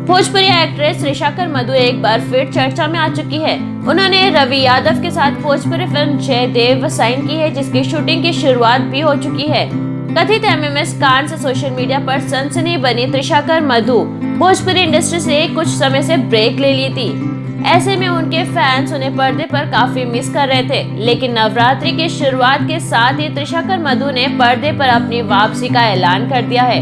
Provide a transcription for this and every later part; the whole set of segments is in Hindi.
भोजपुरी एक्ट्रेस त्रिशाकर मधु एक बार फिर चर्चा में आ चुकी है। उन्होंने रवि यादव के साथ भोजपुरी फिल्म जयदेव साइन की है, जिसकी शूटिंग की शुरुआत भी हो चुकी है। कथित एमएमएस कांड से सोशल मीडिया पर सनसनी बनी त्रिशाकर मधु भोजपुरी इंडस्ट्री से कुछ समय से ब्रेक ले ली थी। ऐसे में उनके फैंस उन्हें पर्दे पर काफी मिस कर रहे थे, लेकिन नवरात्रि के शुरुआत के साथ ही त्रिशाकर मधु ने पर्दे पर अपनी वापसी का ऐलान कर दिया है।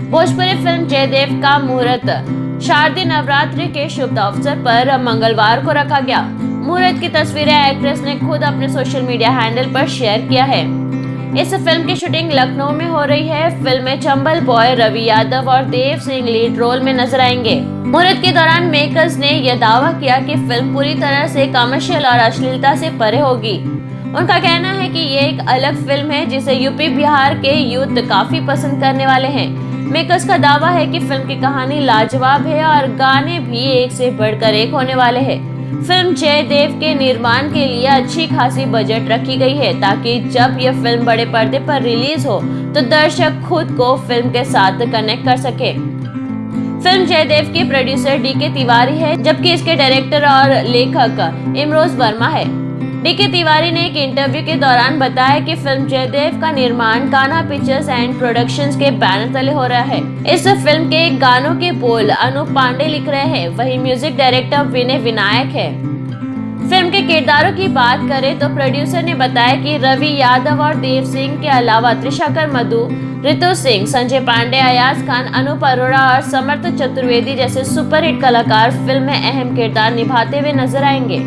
भोजपुरी फिल्म जयदेव का मुहूर्त शारदीय नवरात्रि के शुभ अवसर पर मंगलवार को रखा गया। मुहूर्त की तस्वीरें एक्ट्रेस ने खुद अपने सोशल मीडिया हैंडल पर शेयर किया है। इस फिल्म की शूटिंग लखनऊ में हो रही है। फिल्म में चंबल बॉय रवि यादव और देव सिंह लीड रोल में नजर आएंगे। मुहूर्त के दौरान मेकर्स ने यह दावा किया कि फिल्म पूरी तरह से कमर्शियल और अश्लीलता से परे होगी। उनका कहना है कि ये एक अलग फिल्म है जिसे यूपी बिहार के यूथ काफी पसंद करने वाले हैं। मेकर्स का दावा है कि फिल्म की कहानी लाजवाब है और गाने भी एक से बढ़कर एक होने वाले हैं। फिल्म जयदेव के निर्माण के लिए अच्छी खासी बजट रखी गई है, ताकि जब यह फिल्म बड़े पर्दे पर रिलीज हो तो दर्शक खुद को फिल्म के साथ कनेक्ट कर सके। फिल्म जयदेव के प्रोड्यूसर डीके तिवारी है, जबकि इसके डायरेक्टर और लेखक इमरोज वर्मा है। डीके तिवारी ने एक इंटरव्यू के दौरान बताया कि फिल्म जयदेव का निर्माण कान्हा पिक्चर्स एंड प्रोडक्शंस के बैनर तले हो रहा है। इस फिल्म के गानों के बोल अनूप पांडे लिख रहे हैं, वहीं म्यूजिक डायरेक्टर विनय विनायक है। फिल्म के किरदारों की बात करें तो प्रोड्यूसर ने बताया कि रवि यादव और देव सिंह के अलावा त्रिशाकर मधु, ऋतु सिंह, संजय पांडे, अयाज खान, अनूप अरोड़ा और समर्थ चतुर्वेदी जैसे सुपरहिट कलाकार फिल्म में अहम किरदार निभाते हुए नजर आएंगे।